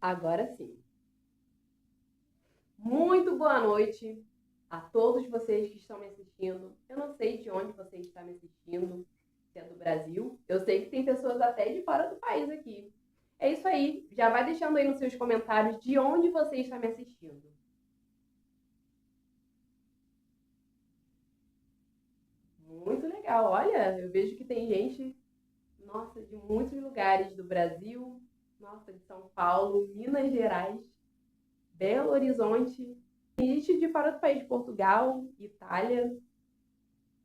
Agora sim. Muito boa noite a todos vocês que estão me assistindo. Eu não sei de onde você está me assistindo, se é do Brasil. Eu sei que tem pessoas até de fora do país aqui. É isso aí. Já vai deixando aí nos seus comentários de onde você está me assistindo. Muito legal. Olha, eu vejo que tem gente, nossa, de muitos lugares do Brasil, nossa, de São Paulo, Minas Gerais, Belo Horizonte, gente de fora do país, Portugal, Itália,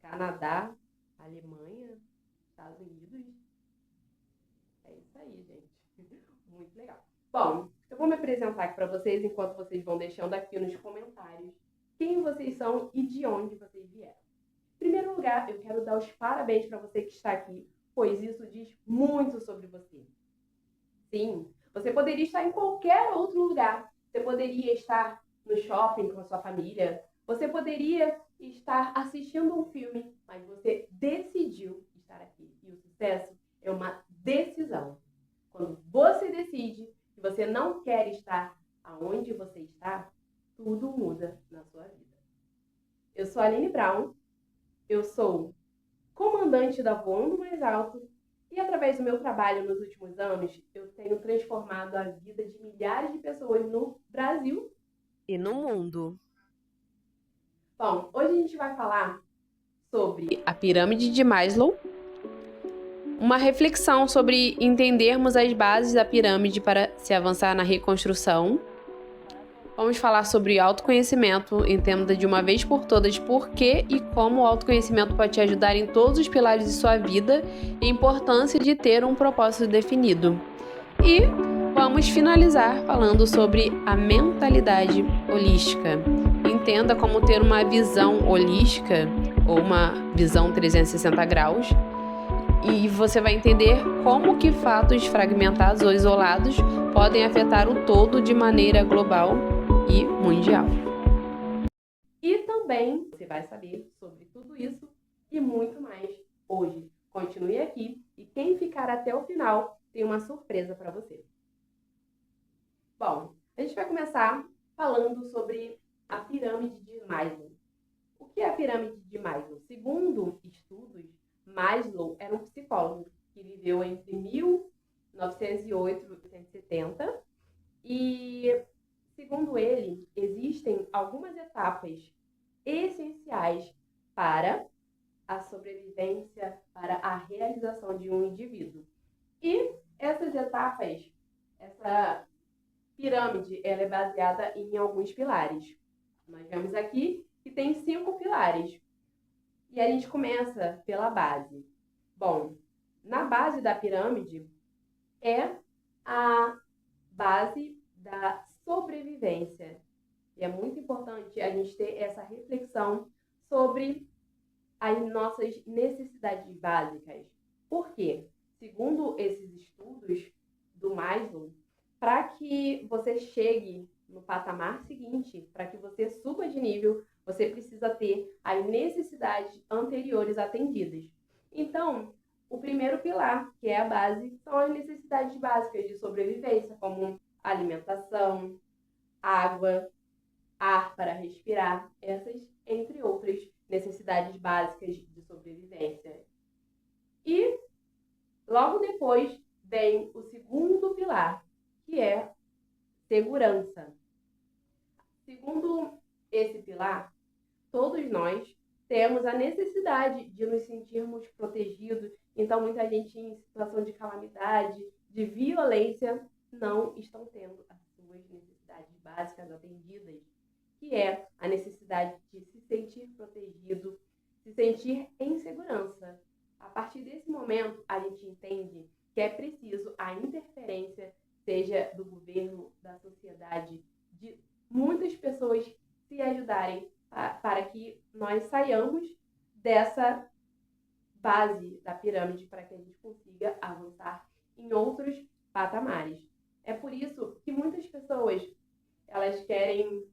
Canadá, Alemanha, Estados Unidos. É isso aí, gente. Muito legal. Bom, eu vou me apresentar aqui para vocês enquanto vocês vão deixando aqui nos comentários quem vocês são e de onde vocês vieram. Em primeiro lugar, eu quero dar os parabéns para você que está aqui, pois isso diz muito sobre você. Sim, você poderia estar em qualquer outro lugar. Você poderia estar no shopping com a sua família. Você poderia estar assistindo um filme, mas você decidiu estar aqui. E o sucesso é uma decisão. Quando você decide que você não quer estar aonde você está, tudo muda na sua vida. Eu sou a Aline Brown, eu sou comandante da Voando Mais Alto e através do meu trabalho nos últimos anos, eu tenho transformado a vida de milhares de pessoas no Brasil e no mundo. Bom, hoje a gente vai falar sobre a pirâmide de Maslow, uma reflexão sobre entendermos as bases da pirâmide para se avançar na reconstrução. Vamos falar sobre autoconhecimento, entenda de uma vez por todas por que e como o autoconhecimento pode te ajudar em todos os pilares de sua vida e a importância de ter um propósito definido. E vamos finalizar falando sobre a mentalidade holística. Entenda como ter uma visão holística ou uma visão 360 graus e você vai entender como que fatos fragmentados ou isolados podem afetar o todo de maneira global e mundial. E também você vai saber sobre tudo isso e muito mais hoje. Continue aqui e quem ficar até o final tem uma surpresa para você. Bom, a gente vai começar falando sobre a pirâmide de Maslow. O que é a pirâmide de Maslow? Segundo estudos, Maslow era um psicólogo que viveu entre 1908 e 1870 e, segundo ele, existem algumas etapas essenciais para a sobrevivência, para a realização de um indivíduo. E essas etapas, essa pirâmide, ela é baseada em alguns pilares. Nós vemos aqui que tem 5 pilares. E a gente começa pela base. Bom, na base da pirâmide é a base da sobrevivência. E é muito importante a gente ter essa reflexão sobre as nossas necessidades básicas. Por quê? Segundo esses estudos do Maslow, para que você chegue no patamar seguinte, para que você suba de nível, você precisa ter as necessidades anteriores atendidas. Então, o primeiro pilar, que é a base, são as necessidades básicas de sobrevivência, como alimentação, água, ar para respirar, essas entre outras necessidades básicas de sobrevivência. E logo depois vem o segundo pilar, que é segurança. Segundo esse pilar, todos nós temos a necessidade de nos sentirmos protegidos. Então, muita gente em situação de calamidade, de violência, não estão tendo as suas necessidades básicas atendidas, que é a necessidade de se sentir protegido, se sentir em segurança. A partir desse momento, a gente entende que é preciso a interferência, seja do governo, da sociedade, de muitas pessoas se ajudarem para que nós saiamos dessa base da pirâmide para que a gente consiga avançar em outros patamares. É por isso que muitas pessoas elas querem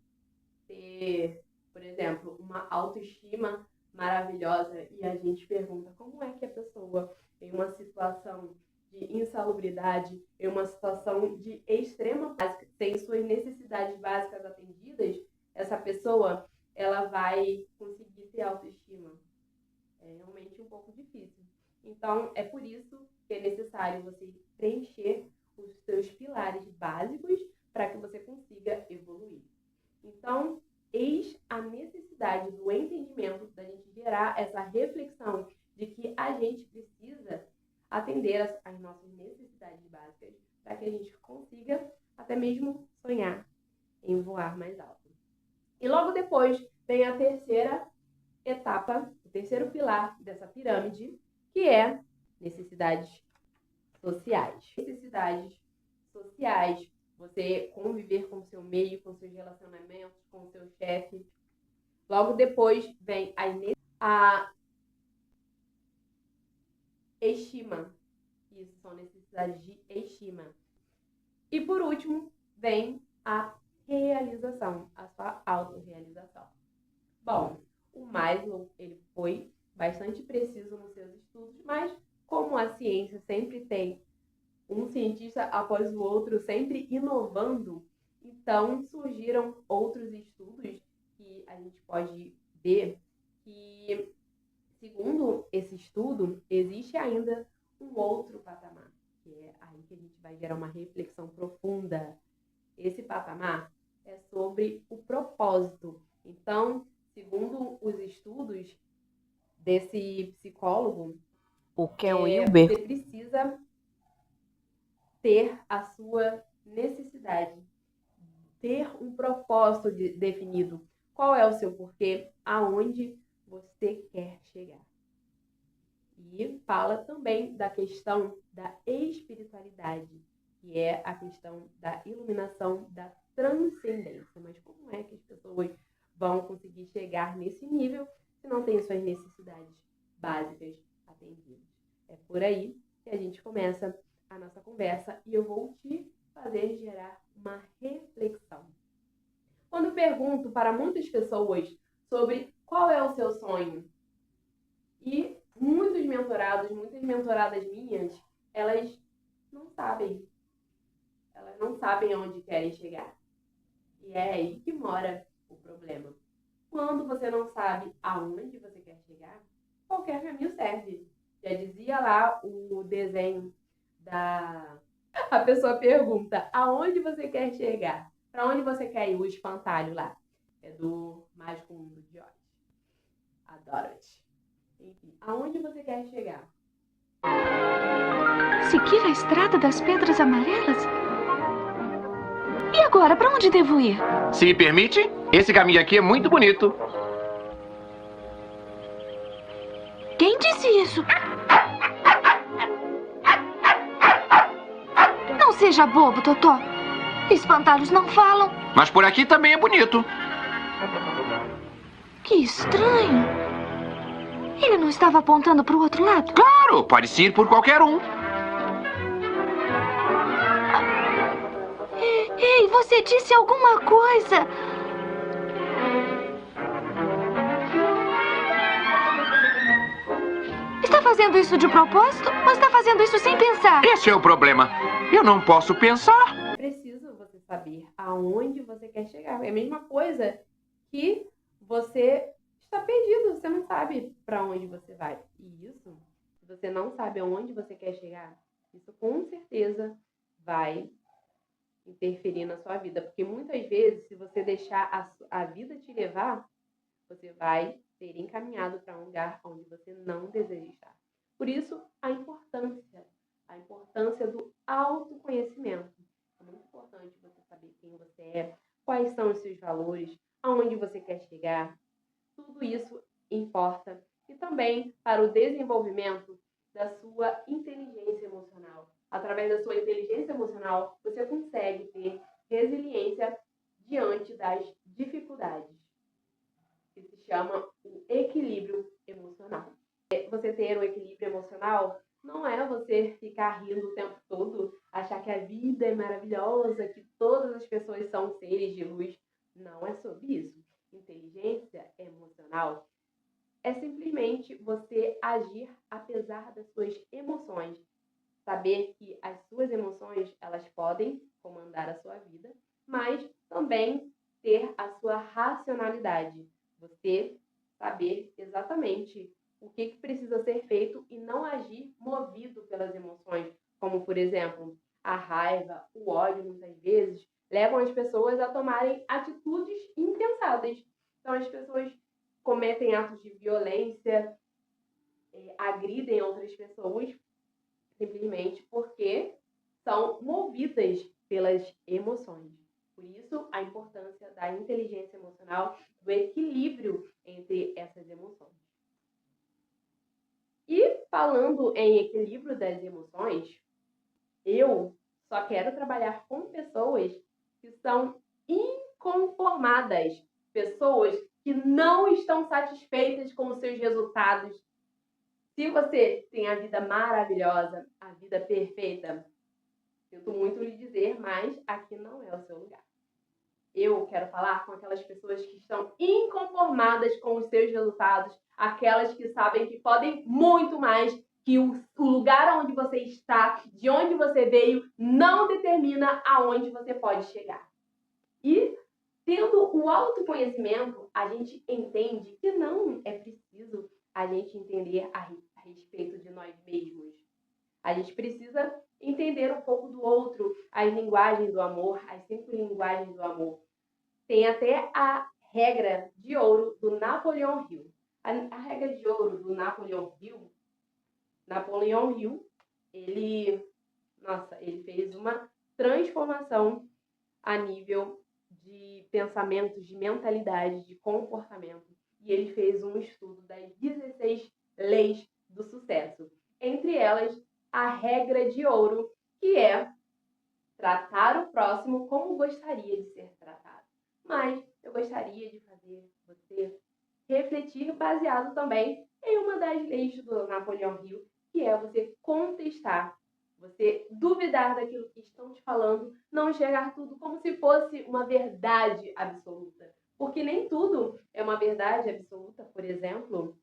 ter, por exemplo, uma autoestima maravilhosa e a gente pergunta como é que a pessoa em uma situação de insalubridade, em uma situação de extrema básica, sem suas necessidades básicas atendidas, essa pessoa ela vai conseguir ter autoestima. É realmente um pouco difícil. Então, é por isso que é necessário você preencher os seus pilares básicos para que você consiga evoluir. Então, eis a necessidade do entendimento, da gente gerar essa reflexão de que a gente precisa atender às nossas necessidades básicas para que a gente consiga até mesmo sonhar em voar mais alto. E logo depois vem a terceira etapa, o terceiro pilar dessa pirâmide, que é necessidades sociais. Necessidades sociais, você conviver com o seu meio, com seus relacionamentos, com o seu chefe. Logo depois vem a estima. Isso são necessidades de estima. E por último, vem a realização, a sua autorrealização. Bom, o Maslow, ele foi bastante preciso nos seus estudos, mas como a ciência sempre tem um cientista após o outro, sempre inovando, então surgiram outros estudos que a gente pode ver que, segundo esse estudo, existe ainda um outro patamar, que é aí que a gente vai gerar uma reflexão profunda. Esse patamar é sobre o propósito. Então, segundo os estudos desse psicólogo, O Ken Wilber, você precisa ter a sua necessidade, ter um propósito definido. Qual é o seu porquê? Aonde você quer chegar? E fala também da questão da espiritualidade, que é a questão da iluminação, da transcendência. Mas como é que as pessoas vão conseguir chegar nesse nível se não tem suas necessidades básicas atendidas? É por aí que a gente começa a nossa conversa e eu vou te fazer gerar uma reflexão. Quando pergunto para muitas pessoas sobre qual é o seu sonho, e muitos mentorados, muitas mentoradas minhas, elas não sabem. Elas não sabem aonde querem chegar. E é aí que mora o problema. Quando você não sabe aonde você quer chegar, qualquer caminho serve. Já dizia lá o desenho da... A pessoa pergunta, aonde você quer chegar? Para onde você quer ir? O espantalho lá. É do Mágico Mundo de Oz. Adoro-te. Enfim, aonde você quer chegar? Seguir a estrada das pedras amarelas? E agora, para onde devo ir? Se me permite, esse caminho aqui é muito bonito. Quem disse isso? Não seja bobo, Totó. Espantalhos não falam. Mas por aqui também é bonito. Que estranho. Ele não estava apontando para o outro lado? Claro, pode ir por qualquer um. Ei, você disse alguma coisa. Está fazendo isso de propósito ou está fazendo isso sem pensar? Esse é o problema. Eu não posso pensar. É preciso você saber aonde você quer chegar. É a mesma coisa que você está perdido, você não sabe para onde você vai. E isso, se você não sabe aonde você quer chegar, isso com certeza vai interferir na sua vida. Porque muitas vezes, se você deixar a vida te levar, você vai ser encaminhado para um lugar onde você não deseja estar. Por isso, a importância do autoconhecimento. É muito importante você saber quem você é, quais são os seus valores, aonde você quer chegar. Tudo isso importa. E também para o desenvolvimento da sua inteligência emocional. Através da sua inteligência emocional, você consegue ter resiliência diante das dificuldades, que se chama o equilíbrio emocional. Você ter um equilíbrio emocional não é você ficar rindo o tempo todo, achar que a vida é maravilhosa, que todas as pessoas são seres de luz. Não é sobre isso. Inteligência emocional é simplesmente você agir apesar das suas emoções, saber que as suas emoções, elas podem comandar a sua vida, mas também ter a sua racionalidade. Você saber exatamente o que precisa ser feito e não agir movido pelas emoções, como, por exemplo, a raiva, o ódio, muitas vezes, levam as pessoas a tomarem atitudes impensadas. Então, as pessoas cometem atos de violência, agridem outras pessoas, simplesmente porque são movidas pelas emoções. Por isso, a importância da inteligência emocional, do equilíbrio entre essas emoções. E falando em equilíbrio das emoções, eu só quero trabalhar com pessoas que são inconformadas, pessoas que não estão satisfeitas com os seus resultados. Se você tem a vida maravilhosa, a vida perfeita, sinto muito lhe dizer, mas aqui não é o seu lugar. Eu quero falar com aquelas pessoas que estão inconformadas com os seus resultados, aquelas que sabem que podem muito mais, que o lugar onde você está, de onde você veio, não determina aonde você pode chegar. E, tendo o autoconhecimento, a gente entende que não é preciso a gente entender a respeito de nós mesmos. A gente precisa entender um pouco do outro, as linguagens do amor, as 5 linguagens do amor. Tem até a regra de ouro do Napoleão Hill. A regra de ouro do Napoleão Hill, ele fez uma transformação a nível de pensamentos, de mentalidade, de comportamento. E ele fez um estudo das 16 leis do sucesso. Entre elas, a regra de ouro, que é tratar o próximo como gostaria de ser tratado. Mas eu gostaria de fazer você refletir baseado também em uma das leis do Napoleão Hill, que é você contestar, você duvidar daquilo que estão te falando, não enxergar tudo como se fosse uma verdade absoluta. Porque nem tudo é uma verdade absoluta. Por exemplo,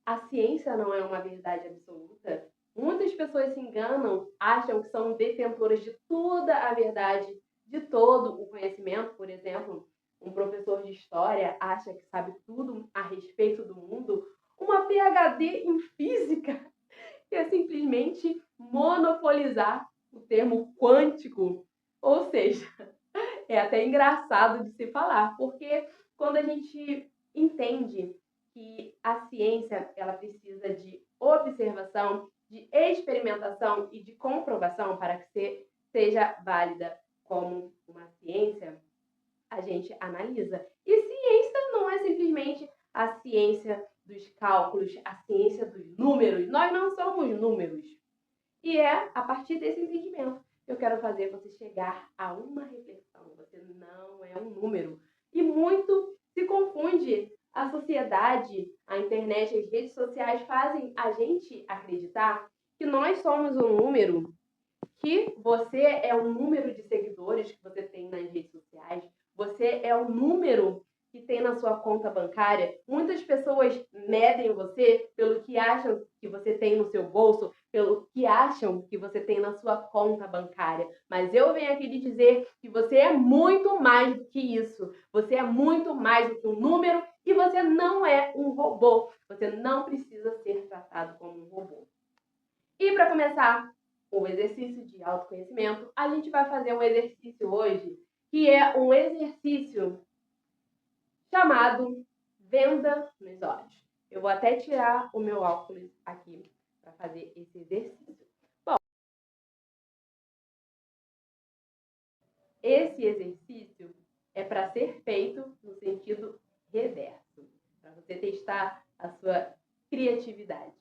a ciência não é uma verdade absoluta. Muitas pessoas se enganam, acham que são detentoras de toda a verdade, de todo o conhecimento. Por exemplo, um professor de história acha que sabe tudo a respeito do mundo. Uma PhD em física quer simplesmente monopolizar o termo quântico. Ou seja, é até engraçado de se falar, porque quando a gente entende que a ciência ela precisa de observação, de experimentação e de comprovação para que seja válida como uma ciência, a gente analisa. E ciência não é simplesmente a ciência dos cálculos, a ciência dos números. Nós não somos números. E é a partir desse entendimento que eu quero fazer você chegar a uma reflexão. Você não é um número. E muito se confunde. A sociedade, a internet, as redes sociais fazem a gente acreditar que nós somos um número, que você é um número de seguidores que você tem nas redes sociais, você é um número que tem na sua conta bancária. Muitas pessoas medem você pelo que acham que você tem no seu bolso, pelo que acham que você tem na sua conta bancária. Mas eu venho aqui lhe dizer que você é muito mais do que isso. Você é muito mais do que um número e você não é um robô. Você não precisa ser tratado como um robô. E para começar o exercício de autoconhecimento, a gente vai fazer um exercício hoje, que é um exercício chamado venda nos olhos. Eu vou até tirar o meu óculos aqui para fazer esse exercício. Bom, esse exercício é para ser feito no sentido reverso, para você testar a sua criatividade.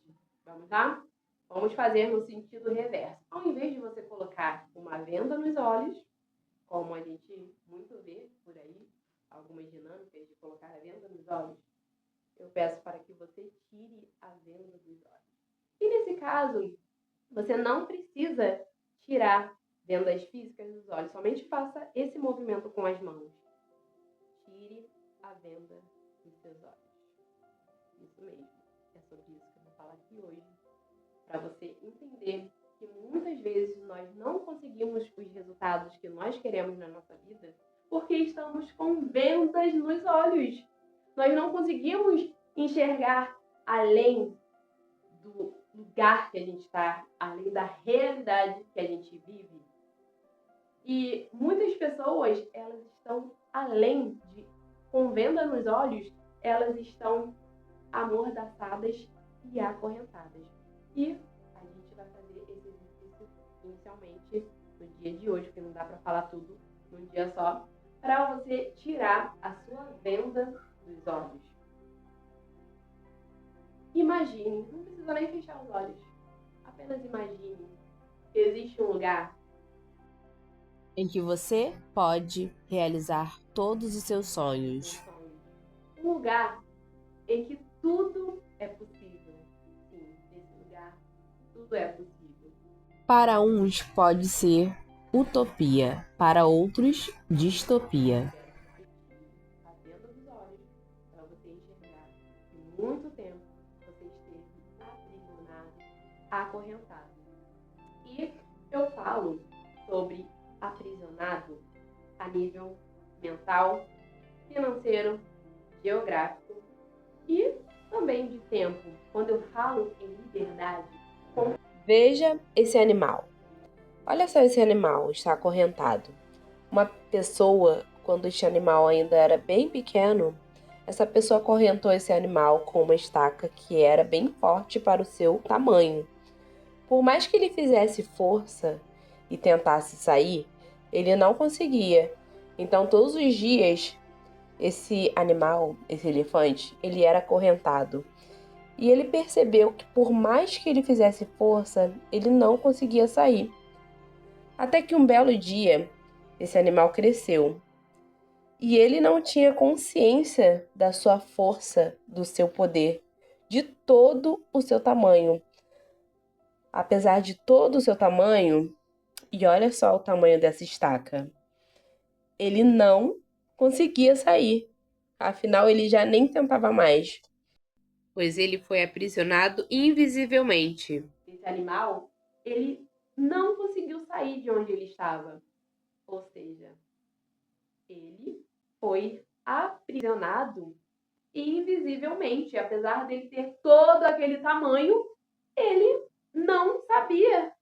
Vamos lá? Vamos fazer no sentido reverso. Ao invés de você colocar uma venda nos olhos, como a gente muito vê por aí, algumas dinâmicas de colocar a venda nos olhos, eu peço para que você tire a venda dos olhos. E nesse caso, você não precisa tirar vendas físicas dos olhos, somente faça esse movimento com as mãos. Tire a venda dos seus olhos. Isso mesmo, é sobre isso que eu vou falar aqui hoje, para você entender que muitas vezes nós não conseguimos os resultados que nós queremos na nossa vida porque estamos com vendas nos olhos. Nós não conseguimos enxergar além do lugar que a gente está, além da realidade que a gente vive. E muitas pessoas, elas estão além de, com venda nos olhos, elas estão amordaçadas e acorrentadas. E a gente vai fazer esse exercício inicialmente no dia de hoje, porque não dá para falar tudo num dia só, para você tirar a sua venda dos olhos. Imagine, não precisa nem fechar os olhos, apenas imagine que existe um lugar em que você pode realizar todos os seus sonhos. Um lugar em que tudo é possível. Sim, nesse lugar tudo é possível. Para uns pode ser utopia, para outros distopia. A venda dos olhos para você enxergar que muito tempo você esteve aprisionado, acorrentado. E eu falo sobre aprisionado a nível mental, financeiro, geográfico e também de tempo. Quando eu falo em liberdade, Veja esse animal. Olha só, esse animal está acorrentado. Uma pessoa, quando este animal ainda era bem pequeno, essa pessoa acorrentou esse animal com uma estaca que era bem forte para o seu tamanho. Por mais que ele fizesse força e tentasse sair, ele não conseguia. Então, todos os dias, esse animal, esse elefante, ele era acorrentado. E ele percebeu que por mais que ele fizesse força, ele não conseguia sair. Até que um belo dia, esse animal cresceu. E ele não tinha consciência da sua força, do seu poder, de todo o seu tamanho. Apesar de todo o seu tamanho, e olha só o tamanho dessa estaca, ele não conseguia sair. Afinal, ele já nem tentava mais, pois ele foi aprisionado invisivelmente. esse animal, ele não conseguiu sair de onde ele estava. Ou seja, ele foi aprisionado invisivelmente. Apesar dele ter todo aquele tamanho, ele não sabia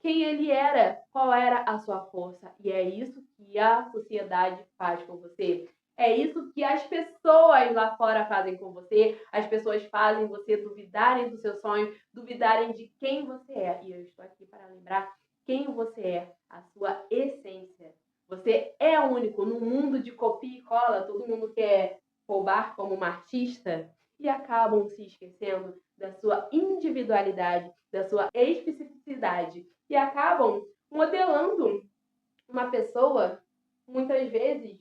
quem ele era, qual era a sua força. E é isso que a sociedade faz com você. É isso que as pessoas lá fora fazem com você. As pessoas fazem você duvidarem do seu sonho, duvidarem de quem você é. E eu estou aqui para lembrar quem você é, a sua essência. Você é único. No mundo de copia e cola, todo mundo quer roubar como uma artista e acabam se esquecendo da sua individualidade, da sua especificidade e acabam modelando uma pessoa, muitas vezes,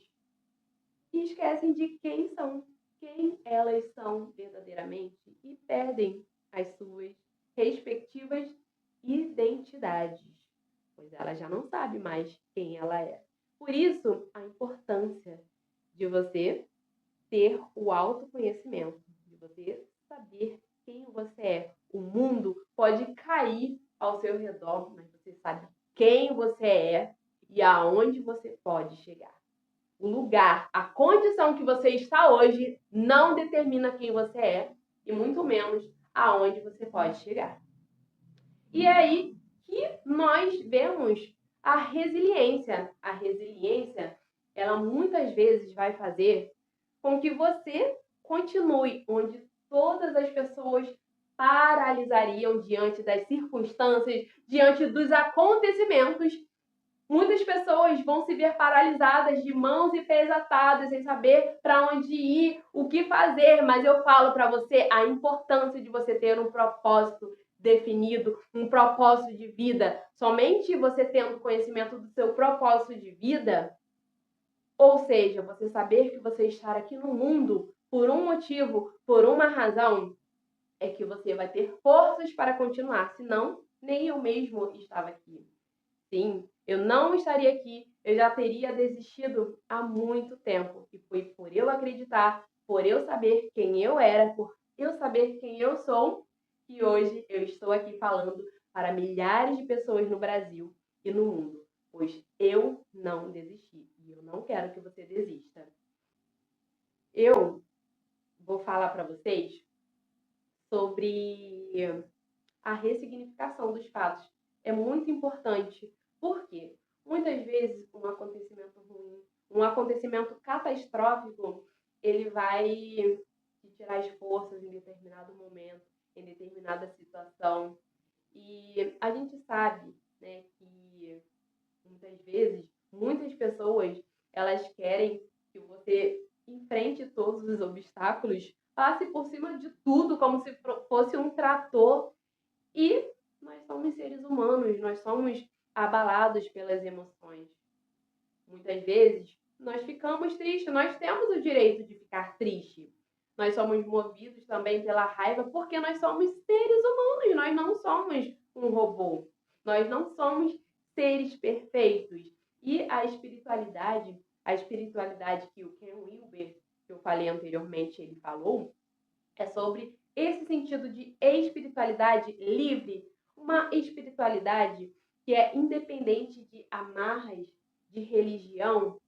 e esquecem de quem são, quem elas são verdadeiramente e perdem as suas respectivas identidades, pois ela já não sabe mais quem ela é. Por isso, a importância de você ter o autoconhecimento, de você saber quem você é. O mundo pode cair ao seu redor, mas você sabe quem você é e aonde você pode chegar. O lugar, a condição que você está hoje não determina quem você é e muito menos aonde você pode chegar. E é aí que nós vemos a resiliência. A resiliência, ela muitas vezes vai fazer com que você continue onde todas as pessoas paralisariam diante das circunstâncias, diante dos acontecimentos. Muitas pessoas vão se ver paralisadas, de mãos e pés atados, sem saber para onde ir, o que fazer. Mas eu falo para você a importância de você ter um propósito definido, um propósito de vida. Somente você tendo conhecimento do seu propósito de vida, ou seja, você saber que você está aqui no mundo por um motivo, por uma razão, é que você vai ter forças para continuar, senão nem eu mesmo estava aqui. Sim, eu não estaria aqui, eu já teria desistido há muito tempo. E foi por eu acreditar, por eu saber quem eu era, por eu saber quem eu sou, que hoje eu estou aqui falando para milhares de pessoas no Brasil e no mundo, pois eu não desisti e eu não quero que você desista. Eu vou falar para vocês sobre a ressignificação dos fatos. É muito importante, porque muitas vezes um acontecimento ruim, um acontecimento catastrófico, ele vai te tirar as forças em determinado momento, em determinada situação. E a gente sabe, né, que muitas vezes, muitas pessoas, elas querem que você enfrente todos os obstáculos, passe por cima de tudo como se fosse um trator. E nós somos seres humanos, nós somos abalados pelas emoções. Muitas vezes, nós ficamos tristes, nós temos o direito de ficar triste. Nós somos movidos também pela raiva porque nós somos seres humanos, nós não somos um robô. Nós não somos seres perfeitos. E a espiritualidade que o Ken Wilber, que eu falei anteriormente, ele falou, é sobre esse sentido de espiritualidade livre, uma espiritualidade que é independente de amarras de religião.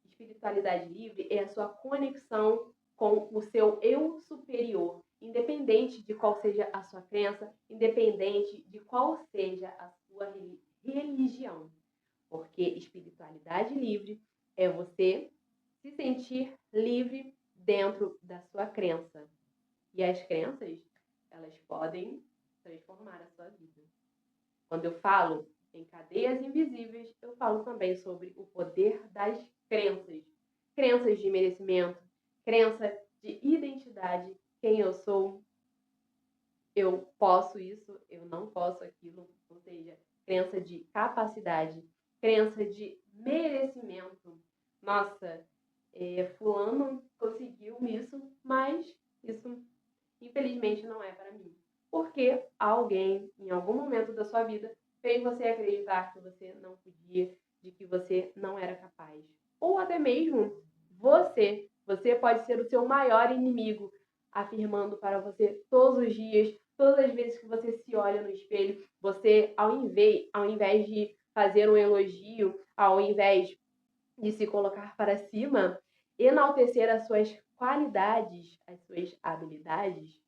Espiritualidade livre é a sua conexão com o seu eu superior, independente de qual seja a sua crença, independente de qual seja a sua religião. Porque espiritualidade livre é você se sentir livre dentro da sua crença. E as crenças, elas podem transformar a sua vida. Quando eu falo em cadeias invisíveis, eu falo também sobre o poder das crenças. Crenças de merecimento, crença de identidade, quem eu sou, eu posso isso, eu não posso aquilo, ou seja, crença de capacidade, crença de merecimento. Nossa, fulano conseguiu isso, mas isso infelizmente não é para mim. Porque alguém, em algum momento da sua vida, fez você acreditar que você não podia, de que você não era capaz. Ou até mesmo você pode ser o seu maior inimigo, afirmando para você todos os dias, todas as vezes que você se olha no espelho, você, ao invés de fazer um elogio, ao invés de se colocar para cima, enaltecer as suas qualidades, as suas habilidades,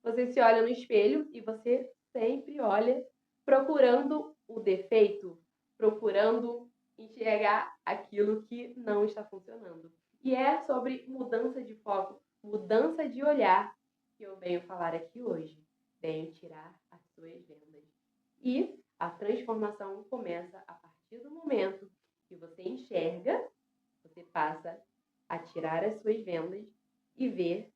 você se olha no espelho e você sempre olha procurando o defeito, procurando enxergar aquilo que não está funcionando. E é sobre mudança de foco, mudança de olhar que eu venho falar aqui hoje. Venho tirar as suas vendas. E a transformação começa a partir do momento que você enxerga, você passa a tirar as suas vendas e ver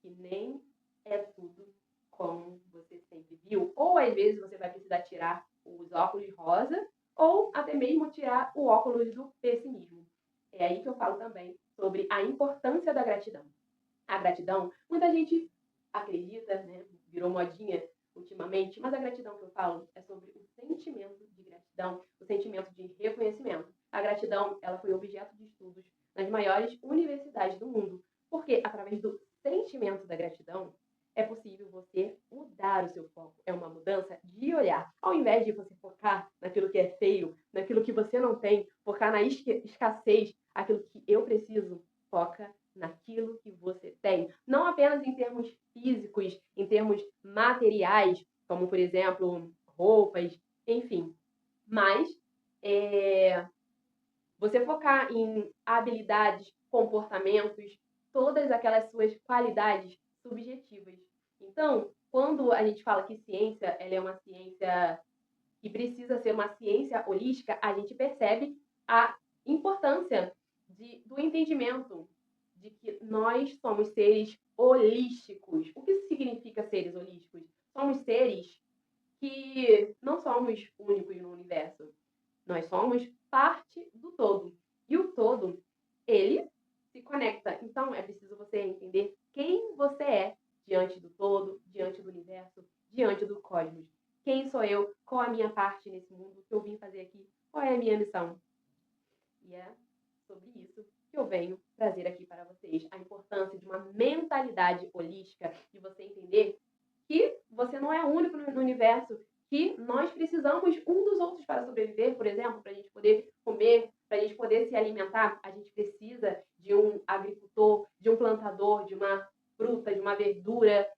que nem é tudo como você sempre viu. Ou às vezes você vai precisar tirar os óculos rosa ou até mesmo tirar o óculos do pessimismo. É aí que eu falo também sobre a importância da gratidão. A gratidão, muita gente acredita, né, virou modinha ultimamente, mas a gratidão que eu falo é sobre o sentimento de gratidão, o sentimento de reconhecimento. A gratidão, ela foi objeto de estudos nas maiores universidades do mundo, porque através do sentimento da gratidão é possível você mudar o seu foco. É uma mudança de olhar. Ao invés de você focar naquilo que é feio, naquilo que você não tem, focar na escassez, aquilo que eu preciso, foca naquilo que você tem. Não apenas em termos físicos, em termos materiais, como, por exemplo, roupas, enfim. Mas você focar em habilidades, comportamentos, todas aquelas suas qualidades subjetivas. Então, quando a gente fala que ciência ela é uma ciência que precisa ser uma ciência holística, a gente percebe a importância do entendimento de que nós somos seres holísticos. O que significa seres holísticos? Somos seres que não somos únicos no universo. Nós somos parte do todo. E o todo, ele se conecta. Então, é preciso você entender quem você é diante do todo, diante do universo, diante do cosmos. Quem sou eu? Qual a minha parte nesse mundo? O que eu vim fazer aqui? Qual é a minha missão? E é sobre isso que eu venho trazer aqui para vocês. A importância de uma mentalidade holística, de você entender que você não é único no universo, que nós precisamos um dos outros para sobreviver, por exemplo, para a gente poder comer, para a gente poder se alimentar, a gente precisa de um agricultor, de um plantador, de uma fruta, de uma verdura,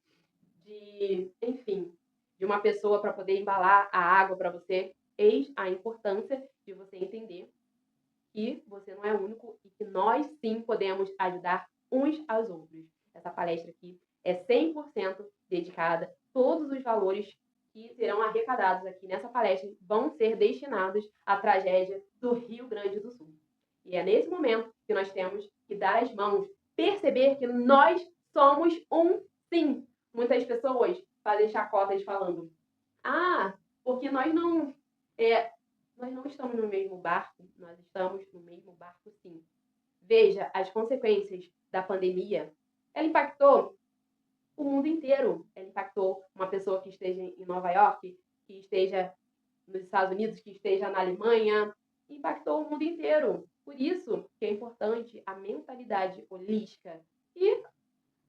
enfim, de uma pessoa para poder embalar a água para você. Eis a importância de você entender que você não é único e que nós sim podemos ajudar uns aos outros. Essa palestra aqui é 100% dedicada. Todos os valores que serão arrecadados aqui nessa palestra vão ser destinados à tragédia do Rio Grande do Sul. E é nesse momento que nós temos que dar as mãos, perceber que nós somos um sim. Muitas pessoas fazem chacotas falando: porque nós não estamos no mesmo barco. Nós estamos no mesmo barco, sim. Veja as consequências da pandemia. Ela impactou o mundo inteiro. Ela impactou uma pessoa que esteja em Nova York, que esteja nos Estados Unidos, que esteja na Alemanha. Impactou o mundo inteiro. Por isso que é importante a mentalidade holística. E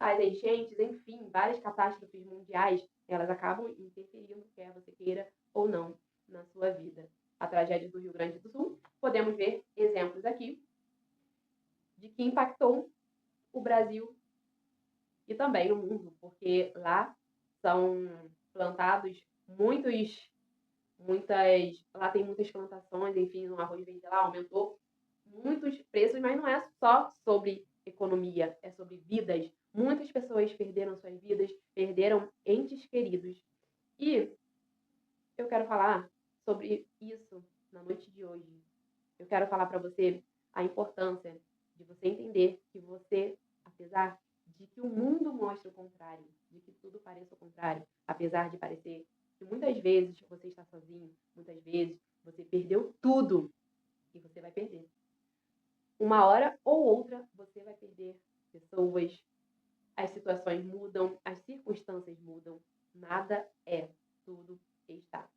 as enchentes, enfim, várias catástrofes mundiais, elas acabam interferindo, quer você queira ou não, na sua vida. A tragédia do Rio Grande do Sul, podemos ver exemplos aqui de que impactou o Brasil e também o mundo, porque lá são plantados lá tem muitas plantações, enfim, o arroz verde lá aumentou muitos preços, mas não é só sobre economia, é sobre vidas. Muitas pessoas perderam suas vidas, perderam entes queridos. E eu quero falar sobre isso na noite de hoje. Eu quero falar para você a importância de você entender que você, apesar de que o mundo mostre o contrário, de que tudo pareça o contrário, apesar de parecer que muitas vezes você está sozinho, muitas vezes você perdeu tudo e você vai perder. Uma hora ou outra você vai perder pessoas, as situações mudam, as circunstâncias mudam, nada é, tudo está.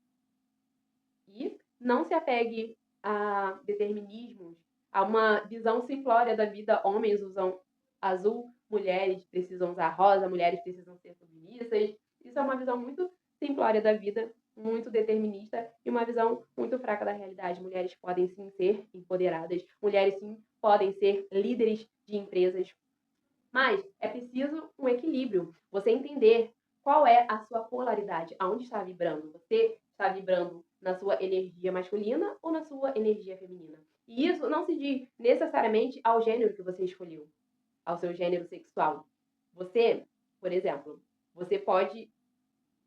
E não se apegue a determinismos, a uma visão simplória da vida. Homens usam azul, mulheres precisam usar rosa, mulheres precisam ser feministas. Isso é uma visão muito simplória da vida, muito determinista e uma visão muito fraca da realidade. Mulheres podem sim ser empoderadas, mulheres sim podem ser líderes de empresas, mas é preciso um equilíbrio. Você entender qual é a sua polaridade, aonde está vibrando. Você está vibrando na sua energia masculina ou na sua energia feminina. E isso não se diz necessariamente ao gênero que você escolheu, ao seu gênero sexual. Você, por exemplo, você pode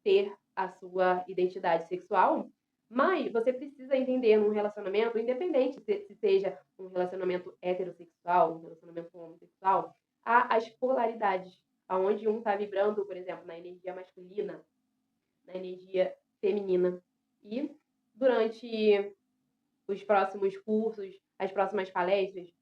ter a sua identidade sexual, mas você precisa entender num relacionamento, independente se seja um relacionamento heterossexual, um relacionamento homossexual, há as polaridades, onde um está vibrando, por exemplo, na energia masculina, na energia feminina. E durante os próximos cursos, as próximas palestras,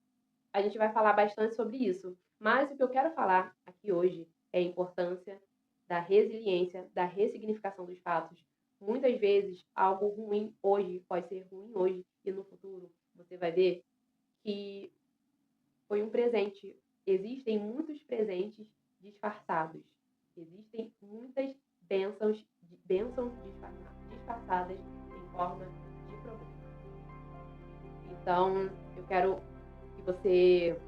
a gente vai falar bastante sobre isso. Mas o que eu quero falar aqui hoje é a importância da resiliência, da ressignificação dos fatos. Muitas vezes, algo ruim hoje pode ser ruim hoje e no futuro você vai ver que foi um presente. Existem muitos presentes disfarçados. Existem muitas bênçãos disfarçadas em forma de problema. Então, eu quero que você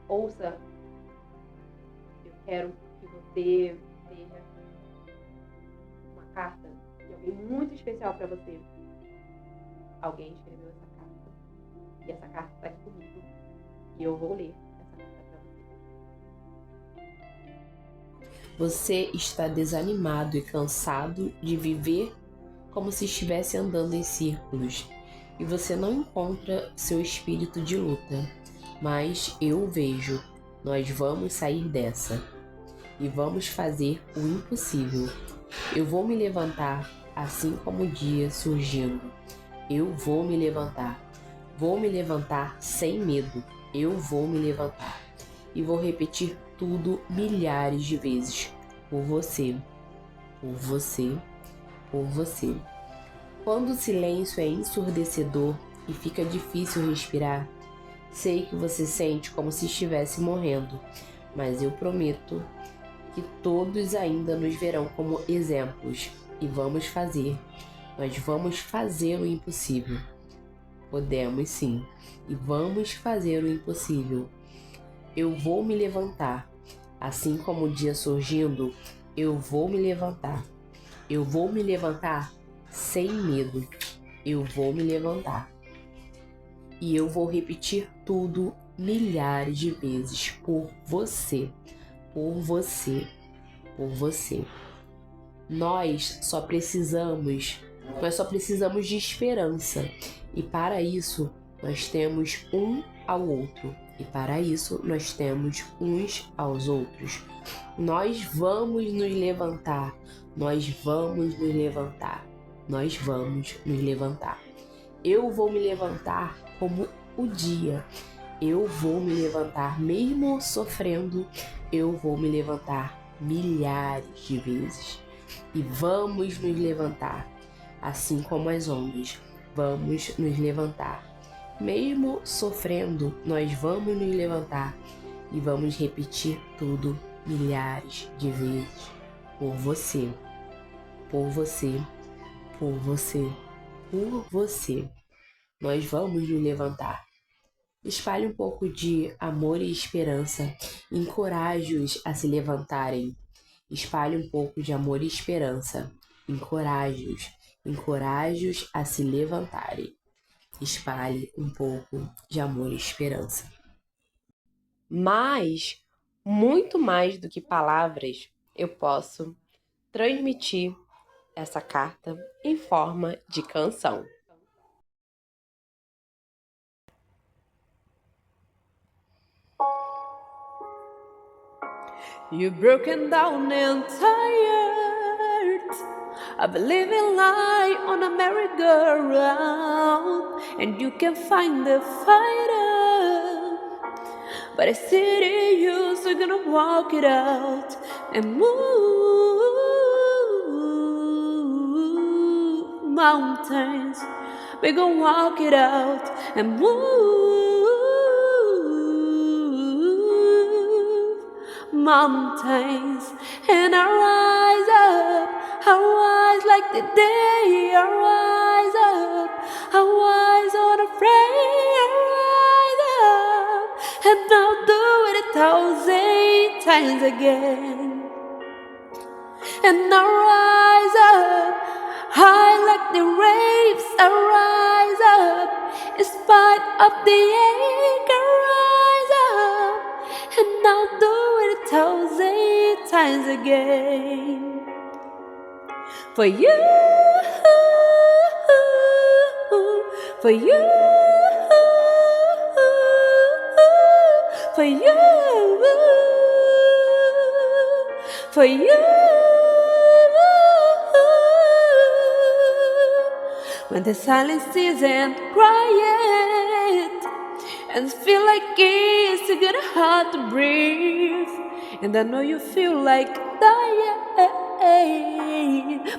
ouça, eu quero que você veja uma carta de alguém muito especial para você. Alguém escreveu essa carta. E essa carta está aqui comigo. E eu vou ler essa carta para você. Você está desanimado e cansado de viver como se estivesse andando em círculos. E você não encontra seu espírito de luta. Mas eu vejo, nós vamos sair dessa. E vamos fazer o impossível. Eu vou me levantar, assim como o dia surgindo. Eu vou me levantar. Vou me levantar sem medo. Eu vou me levantar. E vou repetir tudo milhares de vezes. Por você. Por você. Por você. Quando o silêncio é ensurdecedor e fica difícil respirar, sei que você sente como se estivesse morrendo, mas eu prometo que todos ainda nos verão como exemplos e nós vamos fazer o impossível. Podemos sim, e vamos fazer o impossível. Eu vou me levantar, assim como o dia surgindo, eu vou me levantar. Eu vou me levantar sem medo. Eu vou me levantar. E eu vou repetir tudo milhares de vezes por você, por você, por você. Nós só precisamos de esperança. E para isso, nós temos um ao outro. E para isso, nós temos uns aos outros. Nós vamos nos levantar. Nós vamos nos levantar. Nós vamos nos levantar. Eu vou me levantar como o dia. Eu vou me levantar mesmo sofrendo. Eu vou me levantar milhares de vezes. E vamos nos levantar, assim como as ondas. Vamos nos levantar. Mesmo sofrendo, nós vamos nos levantar e vamos repetir tudo milhares de vezes. Por você, por você, por você, por você. Nós vamos nos levantar. Espalhe um pouco de amor e esperança. Encoraje-os a se levantarem. Espalhe um pouco de amor e esperança. Encoraje-os. Encoraje-os a se levantarem. Espalhe um pouco de amor e esperança. Mas, muito mais do que palavras, eu posso transmitir essa carta em forma de canção. You're broken down and tired of living life on a merry-go-round, and you can find the fighter, but I see you, so you're gonna walk it out and move mountains. We're gonna walk it out and move mountains, and I rise up, I rise like the day, I rise up, I rise unafraid, I rise up, and I'll do it 1,000 times again. And I rise up, high like the waves, I rise up, in spite of the ache, I rise up, and I'll do it 1,000 times again. For you, for you, for you, for you. When the silence isn't quiet and feel like it's getting hard to breathe, and I know you feel like dying,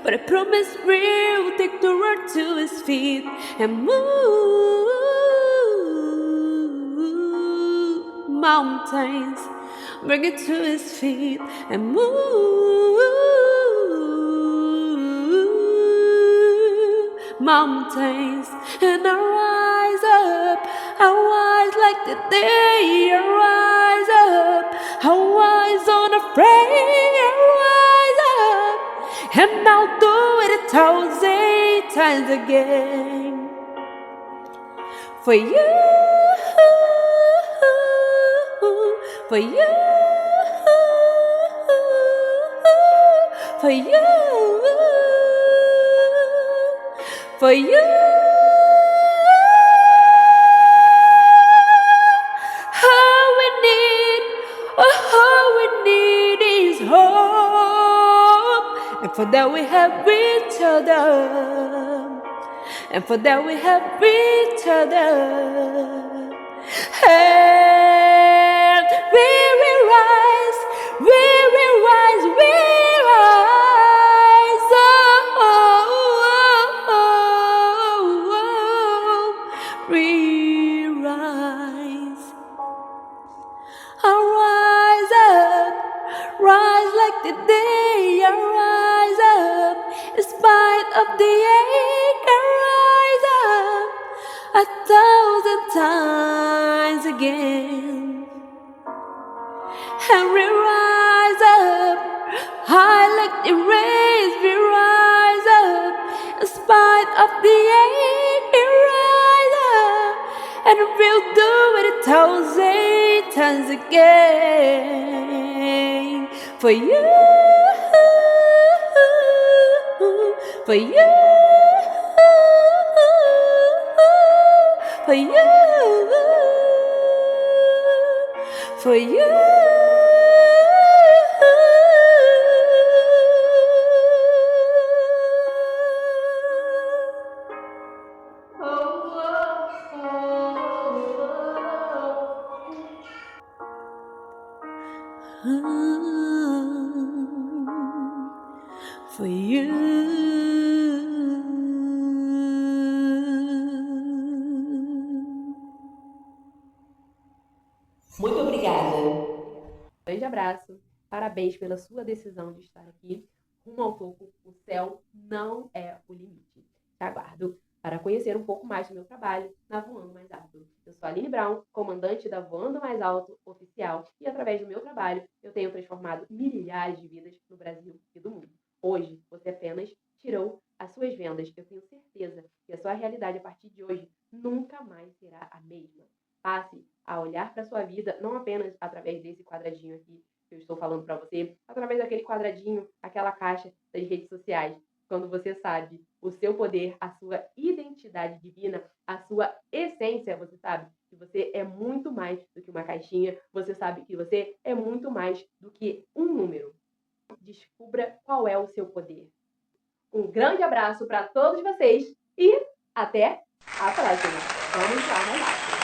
but I promise we'll take the road to his feet and move mountains, bring it to his feet and move mountains. And I rise up, I rise like the day, I rise up, I rise unafraid, I rise up, and I'll do it 1,000 times again. For you, for you, for you, for you. All we need is hope, and for that we have each other, and for that we have each other. And we will rise, we will rise, we rise. We rise. I rise up, rise like of the ache, I rise up 1,000 times again. And we rise up, high like the rays, we rise up. In spite of the ache, we rise up. And we'll do it 1,000 times again. For you, for you, for you, for you. For you. Muito obrigada. Grande abraço. Parabéns pela sua decisão de estar aqui rumo ao topo. O céu não é o limite. Te aguardo para conhecer um pouco mais do meu trabalho na Voando Mais Alto. Eu sou a Aline Brown, comandante da Voando Mais Alto oficial, e através do meu trabalho eu tenho transformado milhares de vidas no Brasil e do mundo. Hoje você apenas tirou as suas vendas. Eu tenho certeza que a sua realidade a partir de hoje nunca mais será a mesma. Passe a olhar para a sua vida não apenas através desse quadradinho aqui que eu estou falando para você, através daquele quadradinho, aquela caixa das redes sociais. Quando você sabe o seu poder, a sua identidade divina, a sua essência, você sabe que você é muito mais do que uma caixinha, você sabe que você é muito mais do que um número. Descubra qual é o seu poder. Um grande abraço para todos vocês e até a próxima. Vamos lá mais alto.